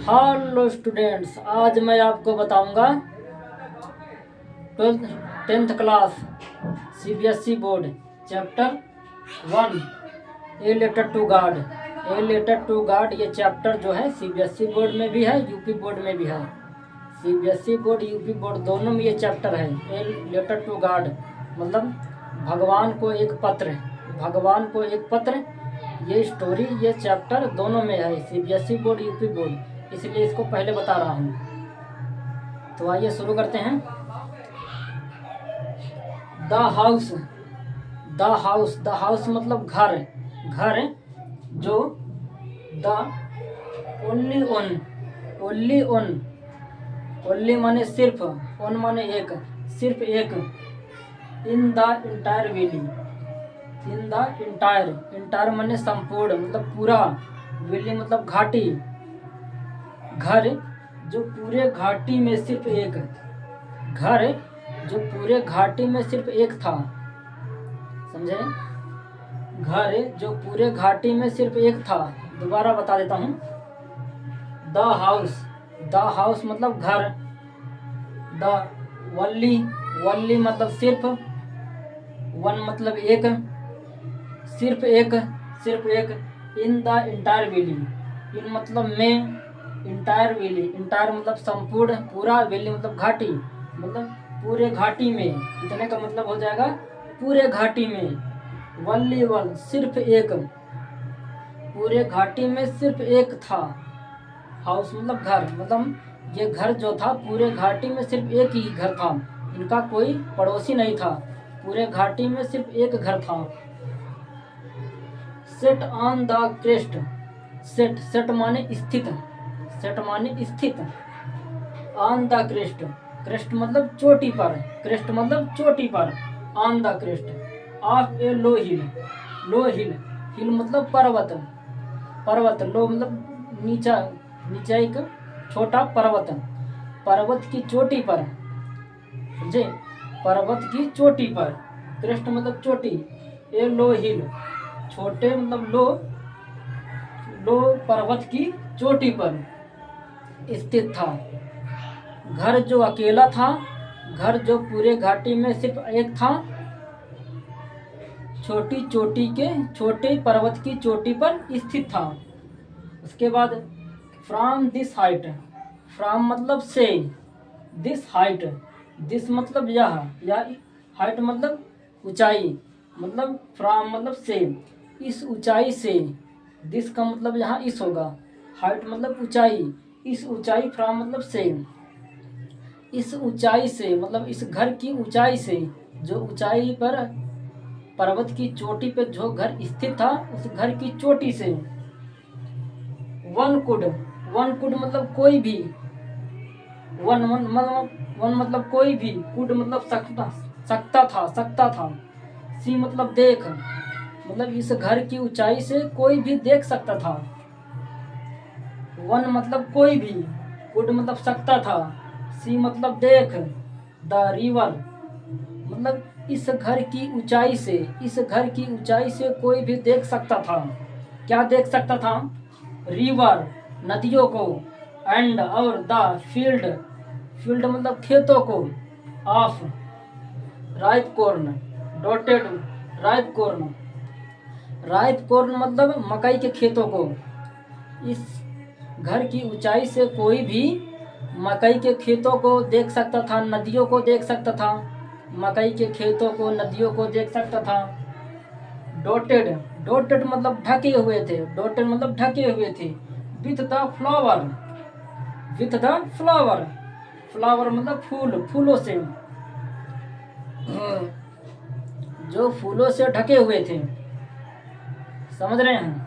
Hello students, आज मैं आपको बताऊंगा 10th class CBSE board chapter 1 a letter to God. A letter to God ये चैप्टर जो है सीबीएसई बोर्ड में भी है, यूपी बोर्ड में भी है। सीबीएसई बोर्ड यूपी बोर्ड दोनों में ये चैप्टर है। ए लेटर टू गार्ड मतलब भगवान को एक पत्र, भगवान को एक पत्र। ये स्टोरी, ये चैप्टर दोनों में है, सीबीएसई बोर्ड यूपी बोर्ड, इसलिए इसको पहले बता रहा हूँ। तो आइए शुरू करते हैं। The house, the house, the house मतलब घर, घर जो the only one, only one, only माने सिर्फ, वन माने एक, सिर्फ एक, in the entire valley, in the entire, entire माने संपूर्ण मतलब पूरा, वैली मतलब घाटी, घर जो पूरे घाटी में सिर्फ एक, घर जो पूरे घाटी में सिर्फ एक था, समझे? घर जो पूरे घाटी में सिर्फ एक था। दोबारा बता देता हूँ। द हाउस, द हाउस मतलब घर, द वल्ली, वल्ली मतलब सिर्फ, वन मतलब एक, सिर्फ एक, सिर्फ एक, इन द इंटायर वैली, इन मतलब में, इंटायर वैली, इंटायर मतलब संपूर्ण पूरा, वैली मतलब घाटी, मतलब पूरे घाटी में, इतने का मतलब हो जाएगा पूरे घाटी में। वल्ली वन सिर्फ एक, पूरे घाटी में सिर्फ एक था। हाउस मतलब घर, मतलब ये घर जो था पूरे घाटी में सिर्फ एक ही घर था, इनका कोई पड़ोसी नहीं था, पूरे घाटी में सिर्फ एक घर था। Set on the crest, set, set माने स्थित, सेट माने स्थित, ऑन द क्रेस्ट, क्रेस्ट मतलब चोटी पर, क्रेस्ट मतलब चोटी पर, ऑन द क्रेस्ट ऑफ ए लो हिल, लो हिल, हिल मतलब पर्वत, पर्वत, लो मतलब नीचा, नीचा एक छोटा पर्वत, पर्वत की चोटी पर, समझे? पर्वत की चोटी पर, क्रेस्ट मतलब चोटी, ए लो हिल छोटे मतलब लो, लो पर्वत की चोटी पर स्थित था। घर जो अकेला था, घर जो पूरे घाटी में सिर्फ एक था, छोटी चोटी के, छोटे पर्वत की चोटी पर स्थित था। उसके बाद फ्रॉम दिस हाइट, फ्रॉम मतलब से, दिस हाइट, दिस मतलब यह, या हाइट मतलब ऊंचाई, मतलब फ्रॉम मतलब से, इस ऊंचाई से, दिस का मतलब यहाँ इस होगा, हाइट मतलब ऊंचाई, इस ऊंचाई, फ्रॉम मतलब से, इस ऊंचाई से मतलब इस घर की ऊंचाई से, जो ऊंचाई पर पर्वत की चोटी पे जो घर स्थित था, उस घर की चोटी से वन कुड, वन कुड मतलब कोई भी, वन वन मतलब वन मतलब कोई भी, कुड मतलब सकता, सकता था, सकता था, सी मतलब देख, मतलब इस घर की ऊंचाई से कोई भी देख सकता था। वन मतलब कोई भी, कुड मतलब सकता था, सी मतलब देख, द रिवर मतलब इस घर की ऊंचाई से, इस घर की ऊंचाई से कोई भी देख सकता था। क्या देख सकता था? रिवर नदियों को, एंड और द फील्ड, फील्ड मतलब खेतों को, of ripe corn, dotted ripe corn, ripe corn मतलब मकई के खेतों को। इस घर की ऊंचाई से कोई भी मकई के खेतों को देख सकता था, नदियों को देख सकता था, मकई के खेतों को, नदियों को देख सकता था। डॉटेड, डॉटेड मतलब ढके हुए थे, डॉटेड मतलब ढके हुए थे। With the flower, with the flower, flower मतलब फूल, फूलों से, जो फूलों से ढके हुए थे, समझ रहे हैं?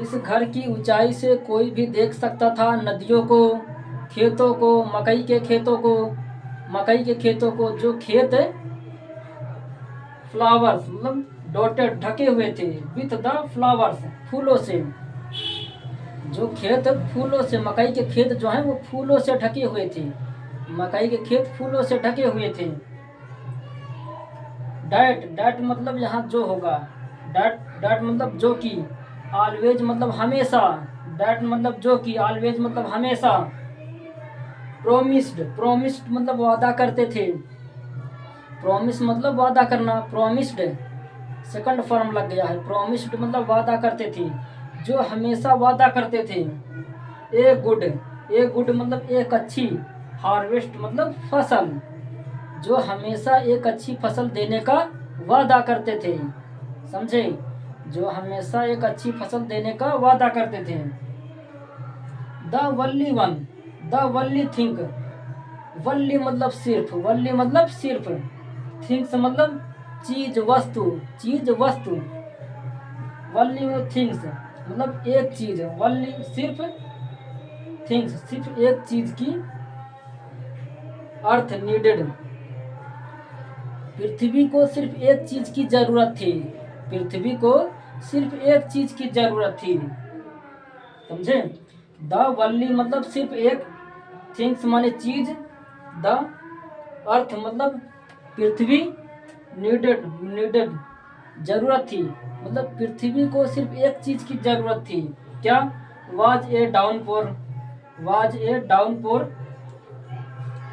इस घर की ऊंचाई से कोई भी देख सकता था नदियों को, खेतों को, मकई के खेतों को, मकई के खेतों को, जो खेत फ्लावर्स मतलब डॉटेड ढके हुए थे, विथ द फ्लावर्स फूलों से, जो खेत फूलों से, मकई के खेत जो हैं वो फूलों से ढके हुए थे, मकई के खेत फूलों से ढके हुए थे। डैट, डैट मतलब यहाँ जो होगा, डैट, डैट मतलब जो कि, ऑलवेज मतलब हमेशा, डैट मतलब जो कि, ऑलवेज मतलब हमेशा, प्रोमिस्ड मतलब वादा करते थे, प्रॉमिस मतलब वादा करना, प्रोमिस्ड सेकंड फॉर्म लग गया है, प्रोमिस्ड मतलब वादा करते थे, जो हमेशा वादा करते थे। ए गुड मतलब एक अच्छी, हार्वेस्ट मतलब फसल, जो हमेशा एक अच्छी फसल देने का वादा करते थे, समझे, जो हमेशा एक अच्छी फसल देने का वादा करते थे। The only one, the only thing, only मतलब सिर्फ, थिंग्स मतलब चीज वस्तु, वल्ली में थिंग्स मतलब एक चीज, वल्ली सिर्फ, थिंग्स सिर्फ एक चीज की, अर्थ नीडेड, पृथ्वी को सिर्फ एक चीज की जरूरत थी, पृथ्वी को सिर्फ एक चीज की जरूरत थी, समझे। द वल्ली मतलब सिर्फ एक, थिंग्स माने चीज, द अर्थ मतलब पृथ्वी, नीडेड जरूरत थी, मतलब पृथ्वी को सिर्फ एक चीज की जरूरत थी, क्या, वाज ए डाउनपोर,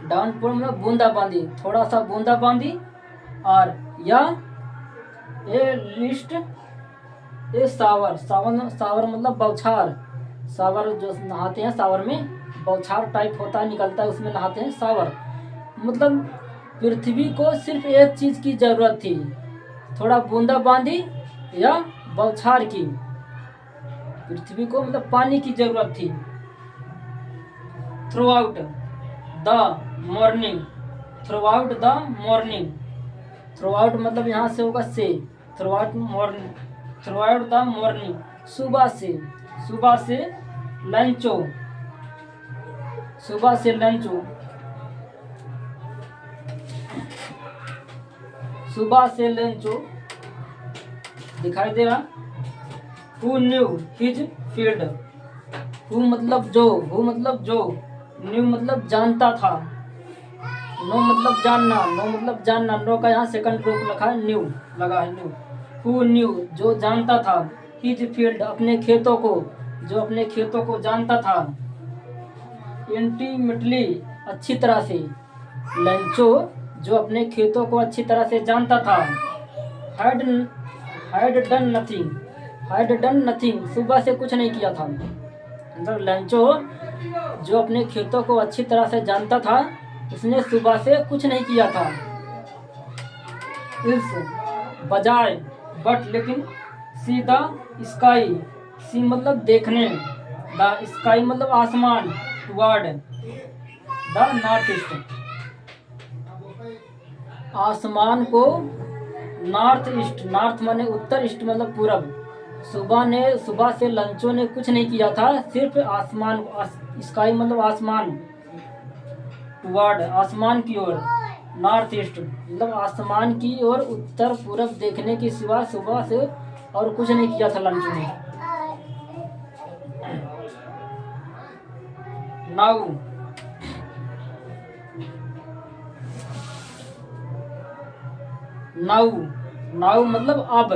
डाउनपोर मतलब बूंदाबांदी, थोड़ा सा बूंदाबांदी, और या ए लिस्ट, ए सावर मतलब बौछार, सावर जो नहाते हैं, सावर में बौछार टाइप होता है, निकलता है, उसमें नहाते हैं, सावर मतलब पृथ्वी को सिर्फ एक चीज की जरूरत थी, थोड़ा बूंदाबांदी या बौछार की, पृथ्वी को मतलब पानी की जरूरत थी। Through out the morning, through out मतलब यहाँ से होगा से, थ्रू आउट द मॉर्निंग, सुबह से लंचो, दिखाई दे रहा। Who knew his field, who मतलब जो, न्यू मतलब जानता था, नो मतलब जानना, नो का यहाँ सेकंड रूप लिखा है, न्यू लगा है, न्यू। हु न्यू जो जानता था, हिज फील्ड अपने खेतों को, जो अपने खेतों को जानता था, इंटीमेटली अच्छी तरह से, लंचो जो अपने खेतों को अच्छी तरह से जानता था, हैड डन नथिंग सुबह से कुछ नहीं किया था, मतलब लंचो जो अपने खेतों को अच्छी तरह से जानता था, उसने सुबह से कुछ नहीं किया था। इस बजाय, बट लेकिन, सी द स्काई, सी मतलब देखने, द स्काई मतलब आसमान, टुवर्ड द नॉर्थ ईस्ट, आसमान को, नॉर्थ माने उत्तर, ईस्ट मतलब पूरब, सुबह से लंचो ने कुछ नहीं किया था, सिर्फ आसमान, स्काई मतलब आसमान, टुवर्ड आसमान की ओर, नॉर्थ ईस्ट मतलब आसमान की ओर, उत्तर पूरब देखने के सिवा सुबह से और कुछ नहीं किया था लंचो ने। नाउ मतलब अब,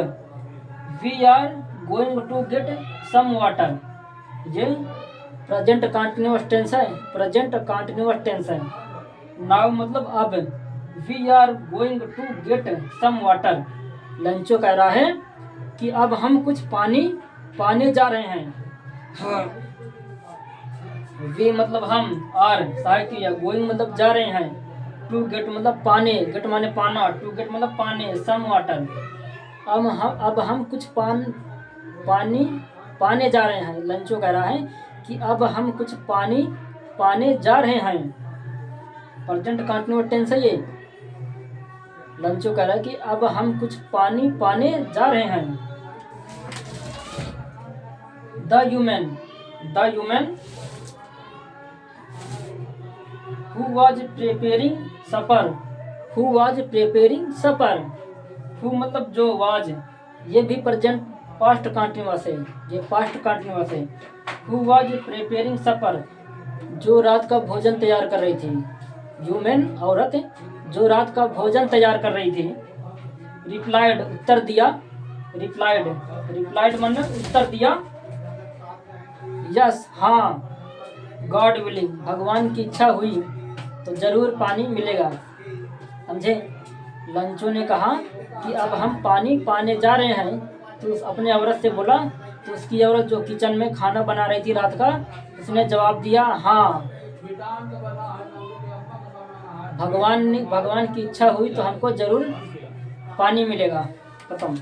we are going to get some water, ये प्रेजेंट कंटिन्यूअस टेंस है, नाउ मतलब अब, we are going to get some water, Lencho कह रहा है कि अब हम कुछ पानी पाने जा रहे हैं, वी मतलब हम, आर सहायक क्रिया, गोइंग मतलब जा रहे हैं, टू गेट मतलब पाने, गेट माने पाना, टू गेट मतलब पाने, सम वाटर, अब हम कुछ पानी पाने जा रहे हैं, लंचो कह रहा है कि अब हम कुछ पानी पाने जा रहे हैं, प्रेजेंट कंटिन्यूअस टेंस है ये, लंचो कह रहा है कि अब हम कुछ पानी पाने जा रहे हैं। The human who was preparing supper, who मतलब जो, was ये भी प्रेजेंट पास्ट कंटिन्यूअस है, ये पास्ट कंटिन्यूअस है, who was preparing supper जो रात का भोजन तैयार कर रही थी, ह्यूमन औरत जो रात का भोजन तैयार कर रही थी, रिप्लाइड उत्तर दिया, रिप्लाइड मतलब उत्तर दिया, यस हाँ, गॉड विलिंग, भगवान की इच्छा हुई तो ज़रूर पानी मिलेगा। समझे? लंचो ने कहा कि अब हम पानी पाने जा रहे हैं, तो उस अपने औरत से बोला। तो उसकी औरत जो किचन में खाना बना रही थी रात का, उसने जवाब दिया हाँ, भगवान की इच्छा हुई तो हमको ज़रूर पानी मिलेगा। खत्म।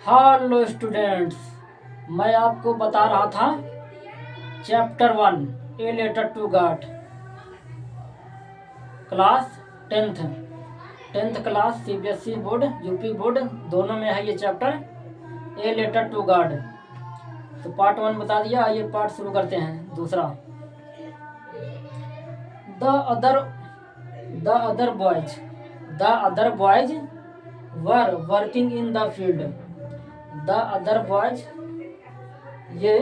हेलो स्टूडेंट्स, मैं आपको बता रहा था chapter 1 a letter to God, class 10th class, CBSE board, UP board दोनों में है ये chapter, a letter to God. तो पार्ट 1 बता दिया, आइए पार्ट शुरू करते हैं दूसरा। The other boys were working in the field. The other boys, ये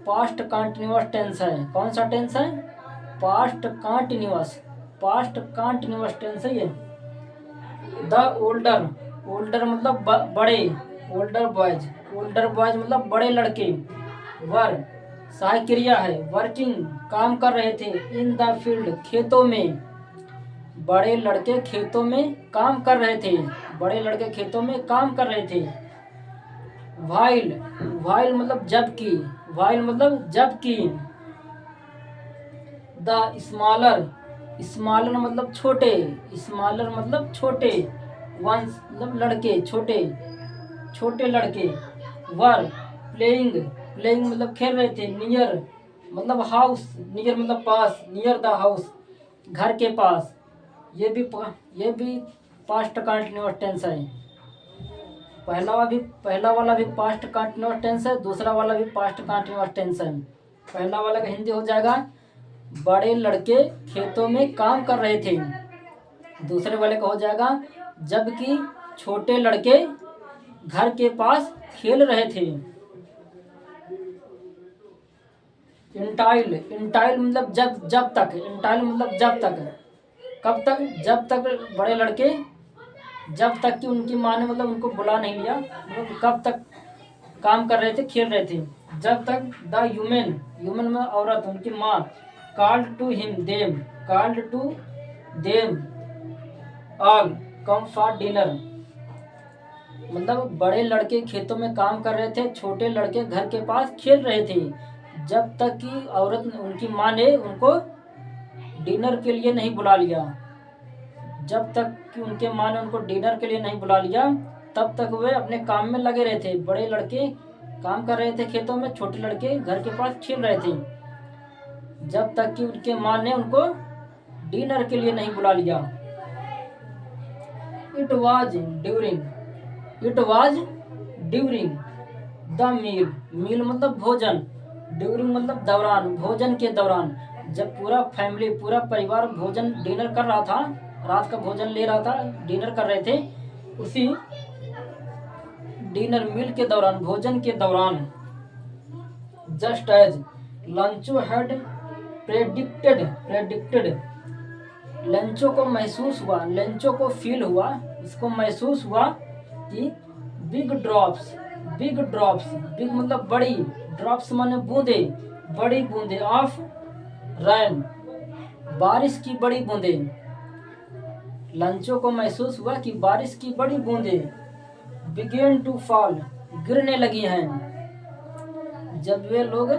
पास्ट कंटिन्यूअस टेंस है। कौन सा टेंस है? पास्ट कंटिन्यूअस टेंस है ये। द ओल्डर मतलब बड़े, ओल्डर बॉयज मतलब बड़े लड़के। वर सहायक क्रिया है, वर्किंग काम कर रहे थे, इन द फील्ड खेतों में। बड़े लड़के खेतों में काम कर रहे थे, बड़े लड़के खेतों में काम कर रहे थे। वाइल मतलब जबकि, द स्मॉलर मतलब छोटे, वंस मतलब लड़के, छोटे लड़के। वर प्लेइंग मतलब खेल रहे थे। नियर मतलब हाउस, नियर मतलब पास, नियर द हाउस घर के पास। ये भी पास्ट कंटिन्यूअस टेंस है। पहला वाला भी पास्ट कंटिन्यूअस टेंस है, दूसरा वाला भी पास्ट कंटिन्यूअस टेंस है। पहला वाला का हिंदी हो जाएगा बड़े लड़के खेतों में काम कर रहे थे। दूसरे वाले का हो जाएगा जबकि छोटे लड़के घर के पास खेल रहे थे। इंटाइल मतलब जब तक, इंटाइल मतलब जब तक, कब तक? जब तक बड़े लड़के, जब तक कि उनकी माँ ने मतलब उनको बुला नहीं लिया, मतलब कब तक काम कर रहे थे, खेल रहे थे। जब तक द ह्यूमन में औरत, उनकी माँ, called to them all come for dinner. मतलब बड़े लड़के खेतों में काम कर रहे थे, छोटे लड़के घर के पास खेल रहे थे, जब तक कि औरत, उनकी माँ ने उनको डिनर के लिए नहीं बुला लिया। जब तक कि उनके माँ ने उनको डिनर के लिए नहीं बुला लिया, तब तक वे अपने काम में लगे रहे थे। बड़े लड़के काम कर रहे थे खेतों में, छोटे लड़के घर के पास खेल रहे थे, जब तक कि उनके माँ ने उनको डिनर के लिए नहीं बुला लिया। It was during the meal मतलब भोजन, ड्यूरिंग मतलब दौरान, भोजन के दौरान, जब पूरा परिवार डिनर कर रहा था, रात का भोजन ले रहा था, डिनर कर रहे थे, उसी डिनर मील के दौरान, भोजन के दौरान। Just as Lencho had predicted, Lencho को महसूस हुआ, लंचो को फील हुआ, इसको महसूस हुआ कि बिग ड्रॉप्स, बिग मतलब बड़ी, ड्रॉप्स माने बूंदे, बड़ी बूंदे, ऑफ रैन बारिश की बड़ी बूंदे। लंचो को महसूस हुआ कि बारिश की बड़ी बूंदे बिगेन टू फॉल गिरने लगी हैं। जब वे लोग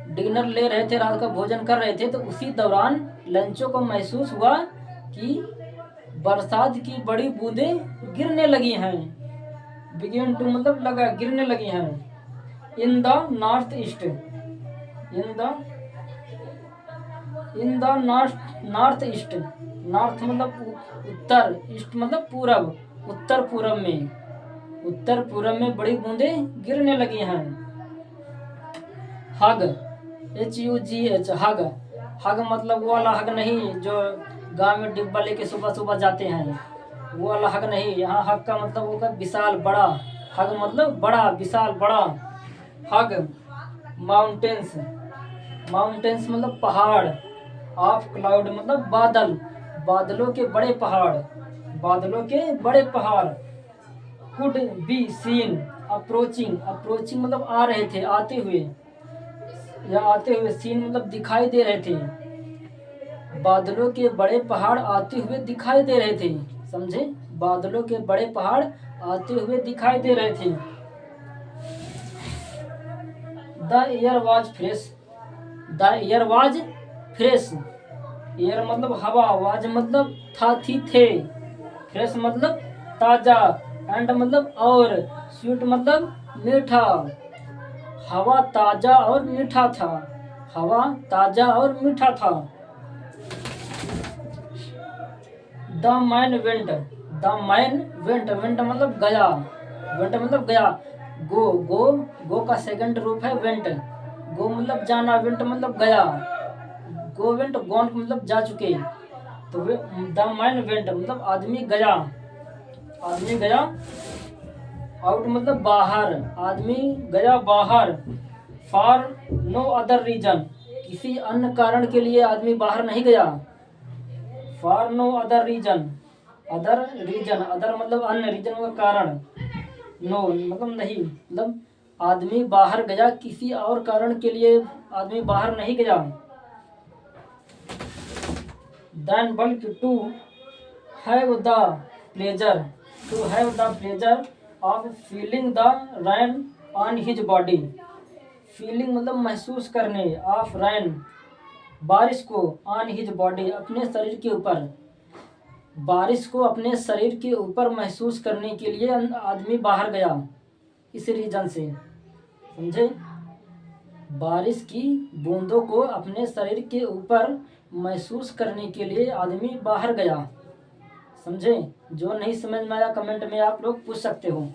डिनर ले रहे थे, रात का भोजन कर रहे थे, तो उसी दौरान लंचो को महसूस हुआ कि बरसात की बड़ी बूंदे गिरने लगी हैं। बिगेन टू मतलब लगा, गिरने लगी हैं। In the north east, north east, north मतलब उत्तर, ईस्ट मतलब पूरब, उत्तर पूरब में बड़ी बूंदें गिरने लगी हैं। HUGH, हग। हग मतलब वो वाला हग नहीं जो गांव में डिब्बा लेके सुबह सुबह जाते हैं, वो वाला हग नहीं। यहाँ हग का मतलब होगा विशाल बड़ा। हग मतलब बड़ा, विशाल बड़ा। हग। माउंटेन्स। माउंटेन्स मतलब पहाड़। ऑफ क्लाउड मतलब बादल, बादलों के बड़े पहाड़, बादलों के बड़े पहाड़। Could be seen approaching, approaching मतलब आ रहे थे, आते हुए, या आते हुए। सीन मतलब दिखाई दे रहे थे, बादलों के बड़े पहाड़ आते हुए दिखाई दे रहे थे। समझे? बादलों के बड़े पहाड़ आते हुए दिखाई दे रहे थे। The air was fresh, the air was fresh. Air मतलब हवा, वाज मतलब था, थी, थे। फ्रेश मतलब ताजा, एंड मतलब और, स्वीट मतलब मीठा। हवा ताजा और मीठा था, हवा ताजा और मीठा था। The man went, the man went, went मतलब गया, वेंट मतलब गया। गो, गो का सेकंड रूप है वेंट। गो मतलब जाना, वेंट मतलब गया। गो वेंट, गॉन मतलब जा चुके। तो द मैन वेंट मतलब आदमी गया, आदमी गया। आउट मतलब बाहर, आदमी गया बाहर। फॉर नो अदर रीजन, किसी अन्य कारण के लिए आदमी बाहर नहीं गया। For no other reason, other reason, other मतलब अन्य, रीजन का कारण। नो मतलब नहीं, मतलब आदमी बाहर गया किसी और कारण के लिए आदमी बाहर नहीं गया। देन बल्कि to have the pleasure, to have the pleasure of feeling the rain on his body. Feeling मतलब महसूस करने, ऑफ रैन बारिश को, ऑन हिज बॉडी अपने शरीर के ऊपर। बारिश को अपने शरीर के ऊपर महसूस करने के लिए आदमी बाहर गया, इस रीजन से। समझे? बारिश की बूंदों को अपने शरीर के ऊपर महसूस करने के लिए आदमी बाहर गया। समझे? जो नहीं समझ में आया कमेंट में आप लोग पूछ सकते हो।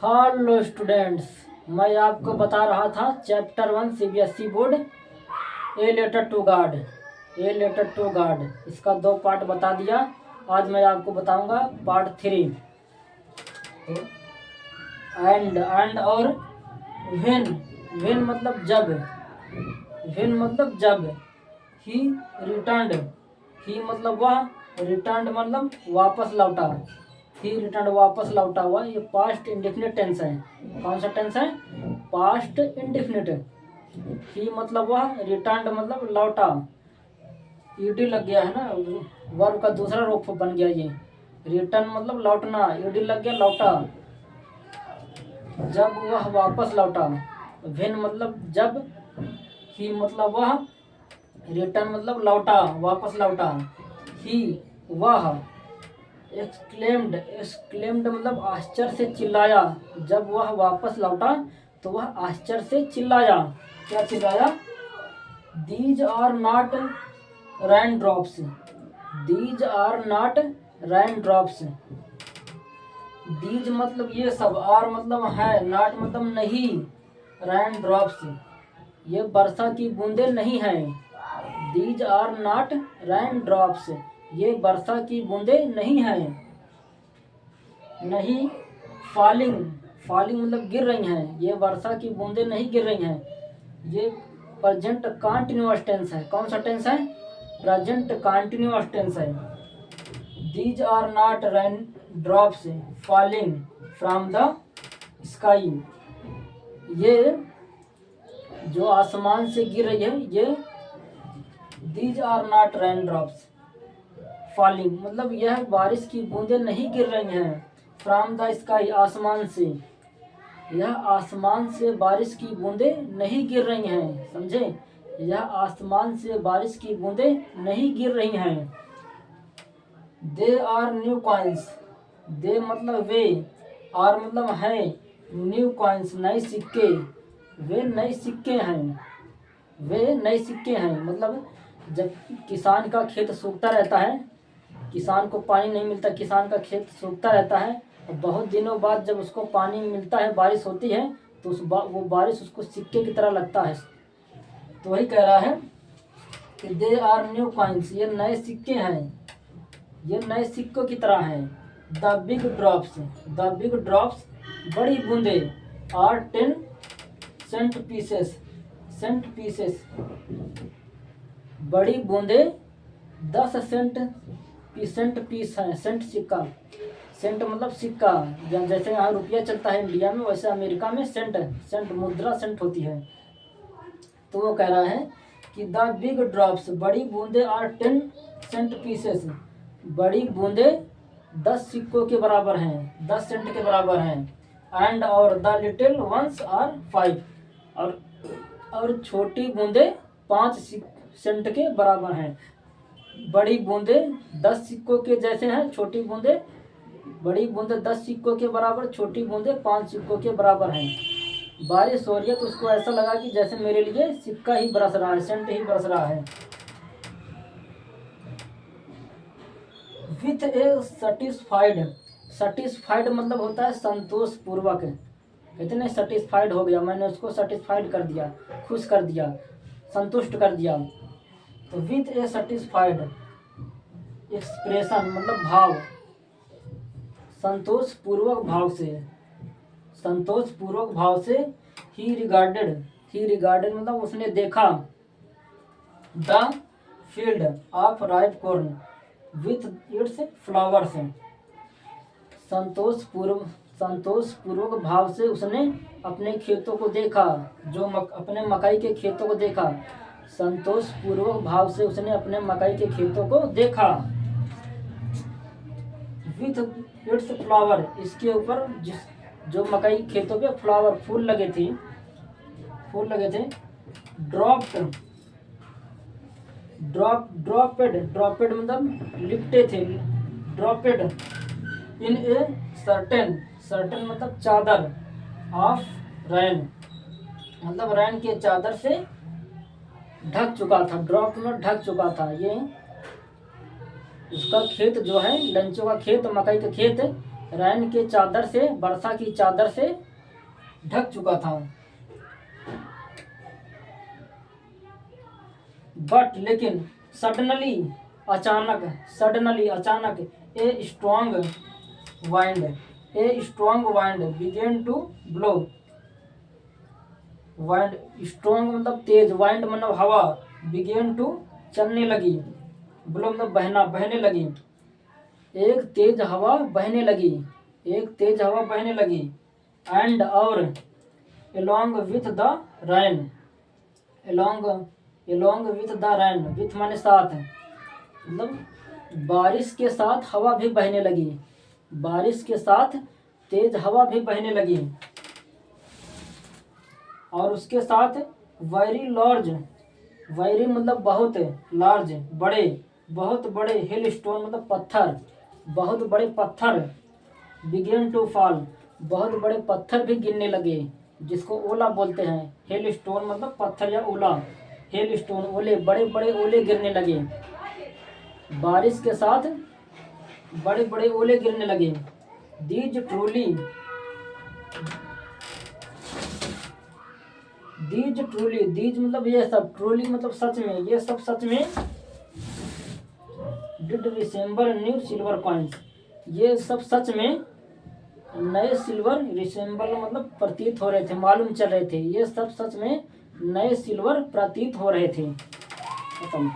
हेलो स्टूडेंट्स, मैं आपको बता रहा था chapter 1 CBSE board, a letter to God, a letter to God. इसका 2 पार्ट बता दिया। आज मैं आपको बताऊंगा पार्ट 3। एंड और व्हेन, व्हेन मतलब जब, व्हेन मतलब जब। ही रिटर्न्ड, ही मतलब वह, रिटर्न्ड मतलब वापस लौटा। ही रिटर्न वापस लौटा हुआ। ये पास्ट इंडेफिनिट टेंस है। कौन सा टेंस है? Past indefinite. ही मतलब वह, रिटर्न मतलब लौटा। ईडी लग गया है ना, वर्ब का दूसरा रूप बन गया ये। रिटर्न मतलब लौटना, ईडी लग गया, लौटा। जब वह वापस लौटा। व्हेन मतलब जब, ही मतलब वह, रिटर्न मतलब लौटा, वापस लौटा। ही वह, एक्सक्लेम्ड, एक्सक्लेम्ड मतलब आश्चर्य से चिल्लाया। जब वह वापस लौटा तो वह आश्चर्य से चिल्लाया। क्या चिल्लाया? These are not rain drops, these are not rain drops. These मतलब ये सब, आर मतलब है, नॉट मतलब नहीं, रेन ड्रॉप्स ये वर्षा की बूंदे नहीं हैं। These are not rain drops ये वर्षा की बूंदे नहीं हैं। नहीं फॉलिंग, फॉलिंग मतलब गिर रही हैं, ये वर्षा की बूंदे नहीं गिर रही हैं। ये प्रेजेंट कंटिन्यूअस टेंस है। कौन सा टेंस है? प्रेजेंट कंटिन्यूअस टेंस है। These are not rain drops falling from the sky. ये जो आसमान से गिर रही है, ये these are not rain drops falling, मतलब यह बारिश की बूंदें नहीं गिर रही हैं फ्रॉम द स्काई, आसमान से। यह आसमान से बारिश की बूंदें नहीं गिर रही हैं, समझे? यह आसमान से बारिश की बूंदें नहीं गिर रही हैं। दे आर न्यू कॉइन्स, दे मतलब वे, आर मतलब है, न्यू कॉइन्स नए सिक्के, वे नए सिक्के हैं, वे नए सिक्के हैं। मतलब जब किसान का खेत सूखता रहता है, किसान को पानी नहीं मिलता, किसान का खेत सूखता रहता है, और बहुत दिनों बाद जब उसको पानी मिलता है, बारिश होती है, तो वो बारिश उसको सिक्के की तरह लगता है। तो वही कह रहा है कि दे आर न्यू कॉइन्स, ये नए सिक्के हैं, ये नए सिक्कों की तरह हैं। The big drops, the big drops बड़ी बूंदे, are 10 cent pieces, cent pieces बड़ी बूंदे 10 सेंट पीस हैं। सेंट सिक्का, सेंट मतलब सिक्का, जैसे यहाँ रुपया चलता है इंडिया में, वैसे अमेरिका में सेंट, सेंट मुद्रा सेंट होती है। तो वो कह रहा है कि द बिग ड्रॉप्स बड़ी बूंदे आर 10 सेंट पीसेस, बड़ी बूंदे 10 सिक्कों के बराबर हैं, 10 सेंट के बराबर हैं। एंड और द लिटिल वंस आर 5, और छोटी बूंदे 5 सेंट के बराबर हैं। बड़ी बूंदे 10 सिक्कों के जैसे हैं, छोटी बूंदे, बड़ी बूंदे 10 सिक्कों के बराबर, छोटी बूंदे 5 सिक्कों के बराबर हैं। बारिश हो रही है तो उसको ऐसा लगा कि जैसे मेरे लिए सिक्का ही बरस रहा है, सेंट ही बरस रहा है। विथ ए सेटिस्फाइड, सेटिस्फाइड मतलब होता है संतोष पूर्वक, कहते नहीं सेटिस्फाइड हो गया, मैंने उसको सेटिस्फाइड कर दिया, खुश कर दिया, संतुष्ट कर दिया। तो विथ ए सेटिस्फाइड एक्सप्रेशन मतलब भाव, संतोष पूर्वक भाव से, संतोष पूर्वक भाव से। ही रिगार्डेड मतलब उसने देखा, the field of ripe corn with its flowers, संतोष पूर्वक भाव से उसने अपने खेतों को देखा, जो अपने मकई के खेतों को देखा, संतोष पूर्वक भाव से उसने अपने मकई के खेतों को देखा। विथ इट्स फ्लावर, इसके ऊपर जो मकई खेतों पे फ्लावर फूल लगे थे, ड्रॉपेड मतलब लिपटे थे, ड्रॉपेड इन ए सर्टेन मतलब चादर, ऑफ रैन मतलब रैन के चादर से ढक चुका था, ड्रॉप में ढक चुका था। ये उसका खेत जो है, लंचों का खेत, मकई का खेत, रैन के चादर से, वर्षा की चादर से ढक चुका था। बट लेकिन सडनली अचानक a strong wind began to blow, wind strong मतलब तेज, वाइंड मतलब हवा, बिगेन टू चलने लगी, ब्लो मतलब बहने लगी। एक तेज हवा बहने लगी, एंड और along with the rain, with माने साथ, मतलब बारिश के साथ हवा भी बहने लगी, बारिश के साथ तेज हवा भी बहने लगी। और उसके साथ वेरी मतलब बहुत, लार्ज बड़े, बहुत बड़े, हिल स्टोन मतलब पत्थर, बहुत बड़े पत्थर, बिगेन टू फॉल बहुत बड़े पत्थर भी गिरने लगे, जिसको ओला बोलते हैं। हिल स्टोन मतलब पत्थर या ओला, हिल स्टोन ओले, बड़े बड़े ओले गिरने लगे, बारिश के साथ बड़े बड़े ओले गिरने लगे। दीज ट्रूली मतलब ये सब, ट्रूली मतलब सच में, ये सब सच में, did resemble new silver coins, ये सब सच में नए सिल्वर, रिसेंबल मतलब प्रतीत हो रहे थे, मालूम चल रहे थे, ये सब सच में नए सिल्वर प्रतीत हो रहे थे। खत्म।